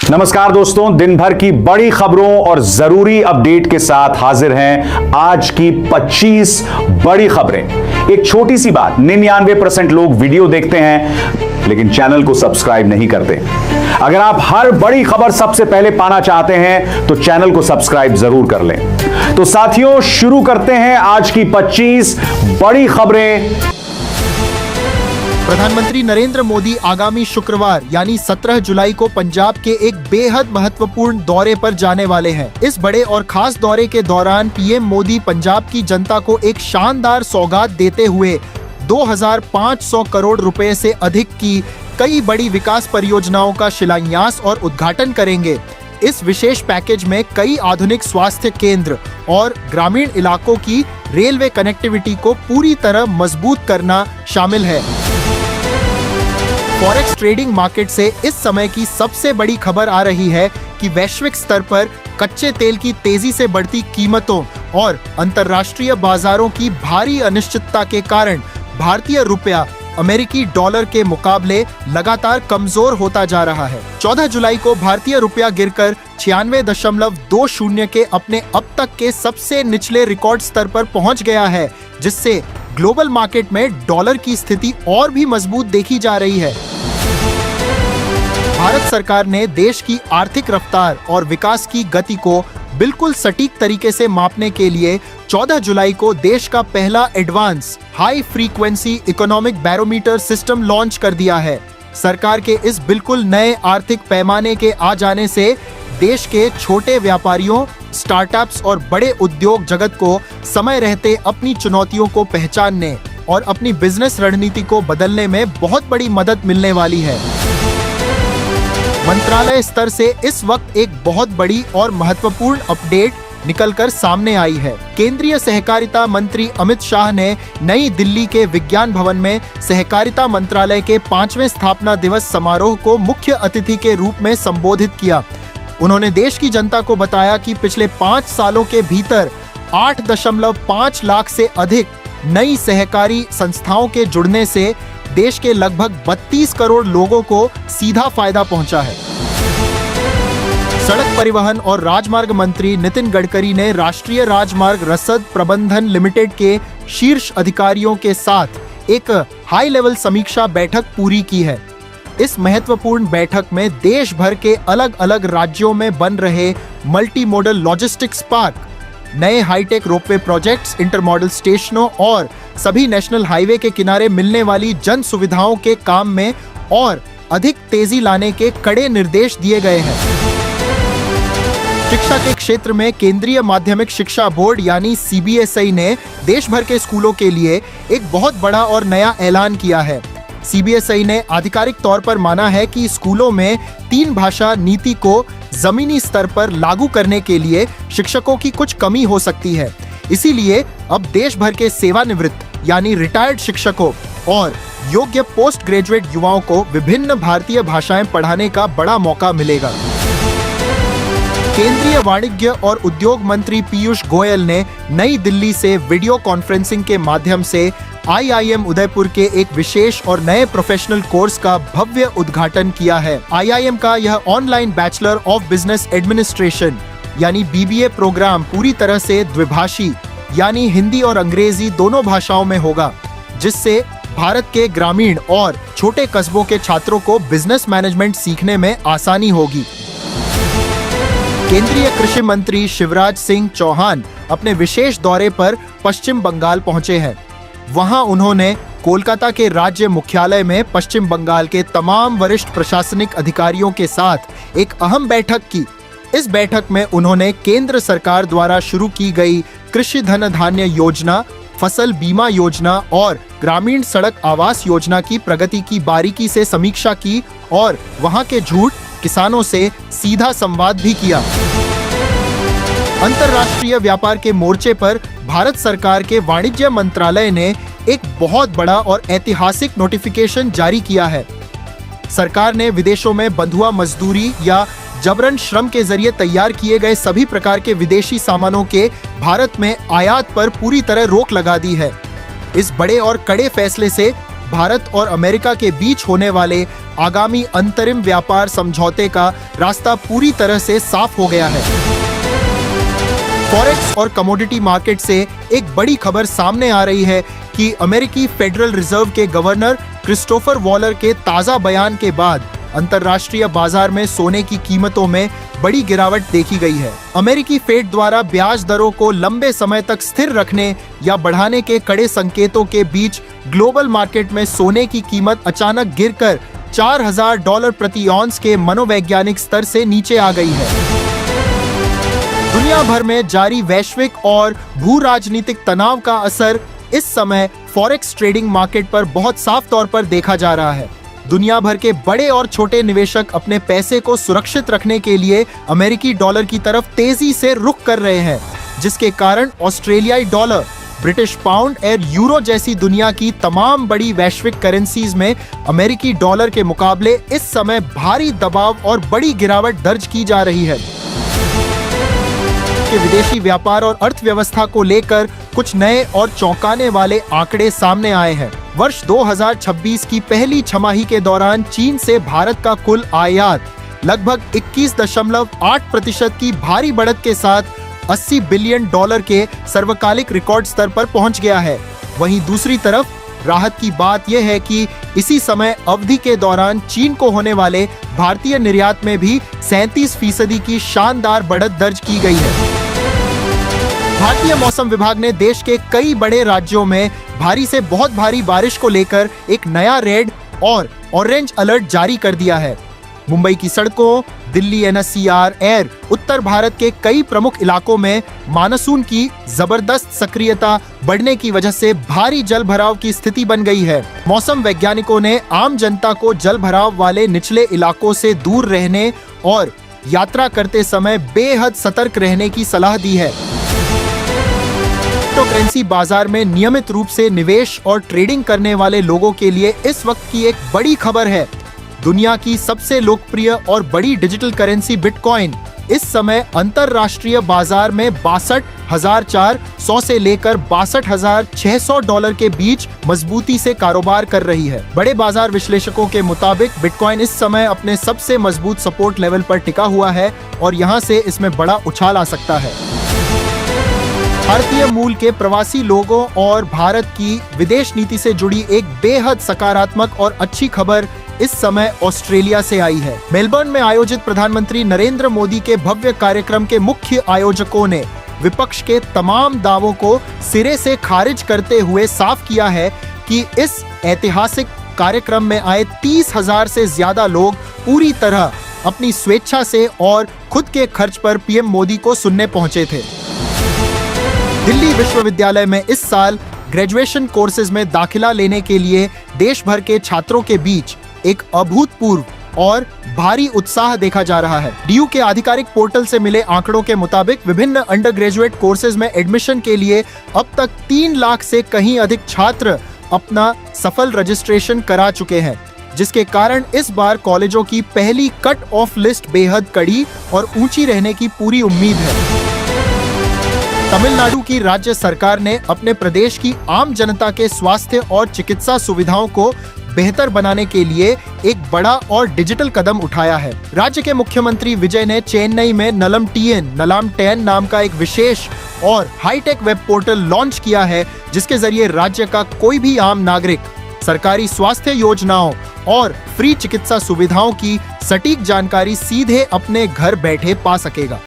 नमस्कार दोस्तों, दिन भर की बड़ी खबरों और जरूरी अपडेट के साथ हाजिर हैं आज की 25 बड़ी खबरें। एक छोटी सी बात, 99% लोग वीडियो देखते हैं लेकिन चैनल को सब्सक्राइब नहीं करते। अगर आप हर बड़ी खबर सबसे पहले पाना चाहते हैं तो चैनल को सब्सक्राइब जरूर कर लें। तो साथियों, शुरू करते हैं आज की 25 बड़ी खबरें। प्रधानमंत्री नरेंद्र मोदी आगामी शुक्रवार यानी 17 जुलाई को पंजाब के एक बेहद महत्वपूर्ण दौरे पर जाने वाले हैं। इस बड़े और खास दौरे के दौरान पीएम मोदी पंजाब की जनता को एक शानदार सौगात देते हुए 2500 करोड़ रुपए से अधिक की कई बड़ी विकास परियोजनाओं का शिलान्यास और उद्घाटन करेंगे। इस विशेष पैकेज में कई आधुनिक स्वास्थ्य केंद्र और ग्रामीण इलाकों की रेलवे कनेक्टिविटी को पूरी तरह मजबूत करना शामिल है। फॉरेक्स ट्रेडिंग मार्केट से इस समय की सबसे बड़ी खबर आ रही है कि वैश्विक स्तर पर कच्चे तेल की तेजी से बढ़ती कीमतों और अंतर्राष्ट्रीय बाजारों की भारी अनिश्चितता के कारण भारतीय रुपया अमेरिकी डॉलर के मुकाबले लगातार कमजोर होता जा रहा है। 14 जुलाई को भारतीय रुपया गिरकर 96.20 के अपने अब तक के सबसे निचले रिकॉर्ड स्तर पर पहुंच गया है, जिससे ग्लोबल मार्केट में डॉलर की स्थिति और भी मजबूत देखी जा रही है। भारत सरकार ने देश की आर्थिक रफ्तार और विकास की गति को बिल्कुल सटीक तरीके से मापने के लिए 14 जुलाई को देश का पहला advance high frequency economic barometer system launch कर दिया है। सरकार के इस बिल्कुल नए आर्थिक पैमाने के आ जाने से देश के छोटे व्यापारियों, स्टार्टअप्स और बड़े उद्योग जगत को समय रहते अपनी चुनौतियों को पहचानने और अपनी बिजनेस रणनीति को बदलने में बहुत बड़ी मदद मिलने वाली है। मंत्रालय स्तर से इस वक्त एक बहुत बड़ी और महत्वपूर्ण अपडेट निकलकर सामने आई है। केंद्रीय सहकारिता मंत्री अमित शाह ने नई दिल्ली के विज्ञान भवन में सहकारिता मंत्रालय के 5वें स्थापना दिवस समारोह को मुख्य अतिथि के रूप में संबोधित किया। उन्होंने देश की जनता को बताया कि पिछले 5 सालों के भीतर 8.5 लाख से अधिक नई सहकारी संस्थाओं के जुड़ने से देश के लगभग 32 करोड़ लोगों को सीधा फायदा पहुंचा है। सड़क परिवहन और राजमार्ग मंत्री नितिन गडकरी ने राष्ट्रीय राजमार्ग रसद प्रबंधन लिमिटेड के शीर्ष अधिकारियों के साथ एक हाई लेवल समीक्षा बैठक पूरी की है। इस महत्वपूर्ण बैठक में देश भर के अलग अलग राज्यों में बन रहे मल्टी मॉडल लॉजिस्टिक्स पार्क, नए हाईटेक रोपवे प्रोजेक्ट्स, इंटरमॉडल स्टेशनों और सभी नेशनल हाईवे के किनारे मिलने वाली जन सुविधाओं के काम में और अधिक तेजी लाने के कड़े निर्देश दिए गए हैं। शिक्षा के क्षेत्र में केंद्रीय माध्यमिक शिक्षा बोर्ड यानी सीबीएसई ने देश भर के स्कूलों के लिए एक बहुत बड़ा और नया ऐलान किया है। सीबीएसई ने आधिकारिक तौर पर माना है कि स्कूलों में 3 भाषा नीति को जमीनी स्तर पर लागू करने के लिए शिक्षकों की कुछ कमी हो सकती है। इसीलिए अब देश भर के सेवानिवृत्त यानी रिटायर्ड शिक्षकों और योग्य पोस्ट ग्रेजुएट युवाओं को विभिन्न भारतीय भाषाएं पढ़ाने का बड़ा मौका मिलेगा। केंद्रीय वाणिज्य और उद्योग मंत्री पीयूष गोयल ने नई दिल्ली से वीडियो कॉन्फ्रेंसिंग के माध्यम से आईआईएम उदयपुर के एक विशेष और नए प्रोफेशनल कोर्स का भव्य उद्घाटन किया है। आईआईएम का यह online bachelor of business administration यानी बीबीए प्रोग्राम पूरी तरह से द्विभाषी यानी हिंदी और अंग्रेजी दोनों भाषाओं में होगा, जिससे भारत के ग्रामीण और छोटे कस्बों के छात्रों को बिजनेस मैनेजमेंट सीखने में आसानी होगी। केंद्रीय कृषि मंत्री शिवराज सिंह चौहान अपने विशेष दौरे पर पश्चिम बंगाल पहुंचे हैं। वहां उन्होंने कोलकाता के राज्य मुख्यालय में पश्चिम बंगाल के तमाम वरिष्ठ प्रशासनिक अधिकारियों के साथ एक अहम बैठक की। इस बैठक में उन्होंने केंद्र सरकार द्वारा शुरू की गई कृषि धन धान्य योजना, फसल बीमा योजना और ग्रामीण सड़क आवास योजना की प्रगति की बारीकी से समीक्षा की और वहां के झूठ किसानों से सीधा संवाद भी किया। अंतर्राष्ट्रीय व्यापार के मोर्चे पर भारत सरकार के वाणिज्य मंत्रालय ने एक बहुत बड़ा और ऐतिहासिक नोटिफिकेशन जारी किया है। सरकार ने विदेशों में बंधुआ मजदूरी या जबरन श्रम के जरिए तैयार किए गए सभी प्रकार के विदेशी सामानों के भारत में आयात पर पूरी तरह रोक लगा दी है। इस बड़े और कड़े फैसले से भारत और अमेरिका के बीच होने वाले आगामी अंतरिम व्यापार समझौते का रास्ता पूरी तरह से साफ हो गया है। फॉरेक्स और कमोडिटी मार्केट से एक बड़ी खबर सामने आ रही है कि अमेरिकी फेडरल रिजर्व के गवर्नर क्रिस्टोफर वॉलर के ताजा बयान के बाद अंतर्राष्ट्रीय बाजार में सोने की कीमतों में बड़ी गिरावट देखी गई है। अमेरिकी फेड द्वारा ब्याज दरों को लंबे समय तक स्थिर रखने या बढ़ाने के कड़े संकेतों के बीच ग्लोबल मार्केट में सोने की कीमत अचानक गिरकर $4,000 प्रति औंस के मनोवैज्ञानिक स्तर से नीचे आ गई है। दुनिया भर में जारी वैश्विक और भू राजनीतिक तनाव का असर इस समय फॉरेक्स ट्रेडिंग मार्केट पर बहुत साफ तौर पर देखा जा रहा है। दुनिया भर के बड़े और छोटे निवेशक अपने पैसे को सुरक्षित रखने के लिए अमेरिकी डॉलर की तरफ तेजी से रुख कर रहे हैं, जिसके कारण ऑस्ट्रेलियाई डॉलर, ब्रिटिश पाउंड और यूरो जैसी दुनिया की तमाम बड़ी वैश्विक करेंसीज में अमेरिकी डॉलर के मुकाबले इस समय भारी दबाव और बड़ी गिरावट दर्ज की जा रही है। के विदेशी व्यापार और अर्थव्यवस्था को लेकर कुछ नए और चौंकाने वाले आंकड़े सामने आए हैं। वर्ष 2026 की पहली छमाही के दौरान चीन से भारत का कुल आयात लगभग 21.8% की भारी बढ़त के साथ $80 बिलियन के सर्वकालिक रिकॉर्ड स्तर पर पहुंच गया है। वहीं दूसरी तरफ राहत की बात यह है कि इसी समय अवधि के दौरान चीन को होने वाले भारतीय निर्यात में भी 37% की शानदार बढ़त दर्ज की गई है। भारतीय मौसम विभाग ने देश के कई बड़े राज्यों में भारी से बहुत भारी बारिश को लेकर एक नया रेड और ऑरेंज अलर्ट जारी कर दिया है। मुंबई की सड़कों, दिल्ली NCR एयर, उत्तर भारत के कई प्रमुख इलाकों में मानसून की जबरदस्त सक्रियता बढ़ने की वजह से भारी जल भराव की स्थिति बन गई है। मौसम वैज्ञानिकों ने आम जनता को जल भराव वाले निचले इलाकों से दूर रहने और यात्रा करते समय बेहद सतर्क रहने की सलाह दी है। क्रिप्टोकरेंसी बाजार में नियमित रूप से निवेश और ट्रेडिंग करने वाले लोगों के लिए इस वक्त की एक बड़ी खबर है। दुनिया की सबसे लोकप्रिय और बड़ी डिजिटल करेंसी बिटकॉइन इस समय अंतरराष्ट्रीय बाजार में $62,400 से लेकर $62,600 के बीच मजबूती से कारोबार कर रही है। बड़े बाजार विश्लेषकों के मुताबिक बिटकॉइन इस समय अपने सबसे मजबूत सपोर्ट लेवल पर टिका हुआ है और यहां से इसमें बड़ा उछाल आ सकता है। भारतीय मूल के प्रवासी लोगों और भारत की विदेश नीति से जुड़ी एक बेहद सकारात्मक और अच्छी खबर इस समय ऑस्ट्रेलिया से आई है। मेलबर्न में आयोजित प्रधानमंत्री नरेंद्र मोदी के भव्य कार्यक्रम के मुख्य आयोजकों ने विपक्ष के तमाम दावों को सिरे से खारिज करते हुए साफ किया है कि इस ऐतिहासिक कार्यक्रम में आए 30,000 से ज्यादा लोग पूरी तरह अपनी स्वेच्छा से और खुद के खर्च पर पीएम मोदी को सुनने पहुंचे थे। दिल्ली विश्वविद्यालय में इस साल ग्रेजुएशन कोर्सेज में दाखिला लेने के लिए देश भर के छात्रों के बीच एक अभूतपूर्व और भारी उत्साह देखा जा रहा है। डीयू के आधिकारिक पोर्टल से मिले आंकड़ों के मुताबिक विभिन्न अंडर ग्रेजुएट कोर्सेज में एडमिशन के लिए अब तक 3 लाख से कहीं अधिक छात्र अपना सफल रजिस्ट्रेशन करा चुके हैं, जिसके कारण इस बार कॉलेजों की पहली कट ऑफ लिस्ट बेहद कड़ी और ऊंची रहने की पूरी उम्मीद है। तमिलनाडु की राज्य सरकार ने अपने प्रदेश की आम जनता के स्वास्थ्य और चिकित्सा सुविधाओं को बेहतर बनाने के लिए एक बड़ा और डिजिटल कदम उठाया है। राज्य के मुख्यमंत्री विजय ने चेन्नई में नलम टेन नाम का एक विशेष और हाईटेक वेब पोर्टल लॉन्च किया है, जिसके जरिए राज्य का कोई भी आम नागरिक सरकारी स्वास्थ्य योजनाओं और फ्री चिकित्सा सुविधाओं की सटीक जानकारी सीधे अपने घर बैठे पा सकेगा।